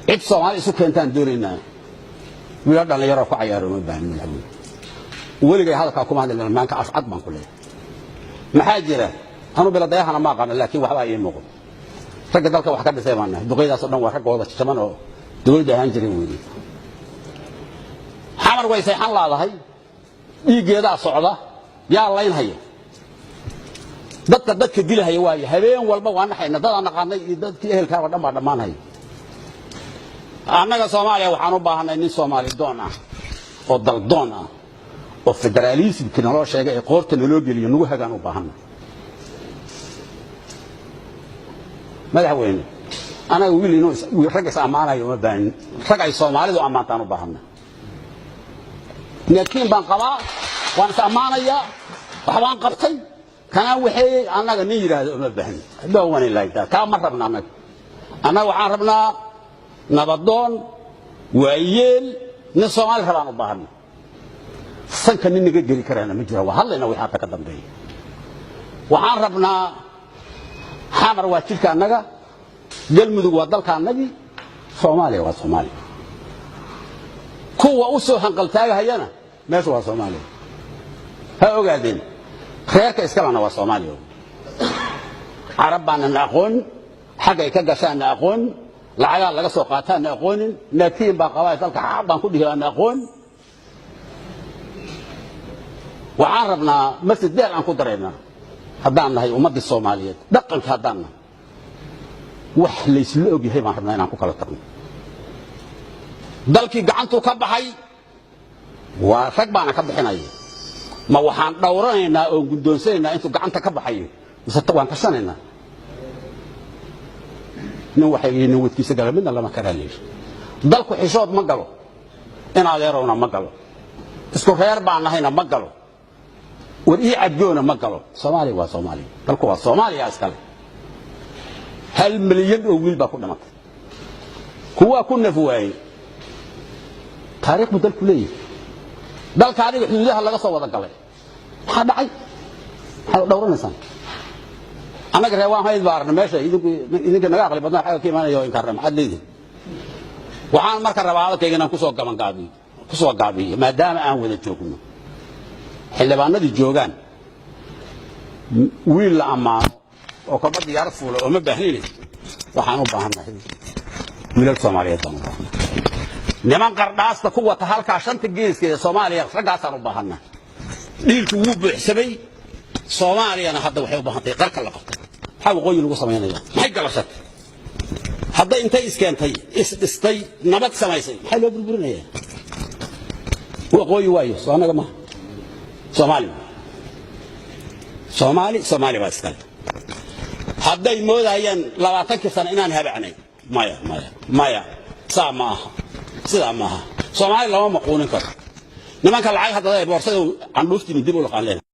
cid Soomaali isu keentaan doonayna wiil dhalinyaro ku ciyaaro ma baahan weligay hadalka kuma hadlin maanka afcad baan ku leeyahay maxaa jira anu biladayahana ma aqaan laakiin waxba ay muuqdo ragga dalka wax ka dhisay maana duqeydaas oo dhan waa raggooda jaman oo dawladda ahaan jiray weeyii xamar way sayxan laadahay dhiigeeda socda yaa laynhaya dadka dilahaya waa habeen walba waan naxayna dad aan naqaanay dadkii ehelka oo dhan baa dhamaanay annaga Soomaaliya waxaan u baahanay nin Soomaali doon ah oo dal doon ah oo federaalismka noo sheegay ee qoorta noo geliyo nagu hagaan u baahanay madaxweyne anaga wiil inuu rag is amaanayo ma baahan rag ay Soomaalidu amaantaan u baahanay laakiin baan qabaa waan is amaanaya waxbaan qabtay kana wixii anaga nin yiraahdo ma baahan hadda waan ilaahay taa ma rabna anaga waxaan rabnaa nabadoon waayeel nin Soomaali rabaan u baahan sanka nin naga geli karana ma jiro hadlayna waxa ka dambeeyay waxaan rabnaa xamar waa jirka anaga galmudug waa dalka anaga Soomaaliya waa Soomaali kuwa u soo hanqaltaagayana meesha waa Soomaaliya ha ogaadeen reerka iskalana waa Soomaaliya arabana aqoon xagay ka gashaan aqoon lacaga laga soo qaataan aqoonin laakiin baa qabaa dalka baan ku dhigaan aqoon waxaan rabnaa masjid dheer aan ku dareernaa haddaan nahay ummadda Soomaaliyeed dhaqanka haddaan wax la isla og yahay baan rabnaa inaan ku kala tagno dalkii gacantu ka baxay waa rag baana ka bixinaya ma waxaan dhowranaynaa oo guddoonsanaynaa intuu gacanta ka baxayo mise waan ka sanaynaa nin waxay yihiin wadkiisa gala midna lama karaaneeyo dalku xishood ma galo in adeerowna ma galo isku reer baan nahayna ma galo war ii cadgoona ma galo Soomaaliya waa Soomaaliya dalku waa Soomaaliya iskale 1 milyan oo wiil baa ku dhamatay kuwa ku nafwaayay taariikh dalku leeyahay dalka adiga xuduudaha laga soo wada galay waxa dhacay waxa dhowranaysan anaga reewaan hayd baarna meesha idinka naga aqli badan xaga ka imaanayo in karam cadleedin waxaan marka rabaa kaygan ku soo gaabiyo maadaama aan wada joogno xildhibaanadii joogan wiil la amaano oo ka bad diyaar fuulo oo ma baahneen waxaan u baahanahay wiilal Soomaaliyeed niman qardhaasta ku wata halka shanta geeskeeda Soomaaliya ragaasaan u baahanahay dhiilku wuu buuxsamay Soomaaliyana hadda waxay u baahantay qarka la qabto waxa waqooyi lagu sameeynaya maxay galashay hadda intay iskentay isdhistay nabad samaysay maxay loo burburinayaa waqooyi waayo Soomaaliga ma Soomaali waa iskale hadday moodayaan 20 sano inaan habacnay maya saamaha sida maaha Soomaali lama maquunin karo nimanka lacag hadda ay boorsada aan dhuftin dib u laqaan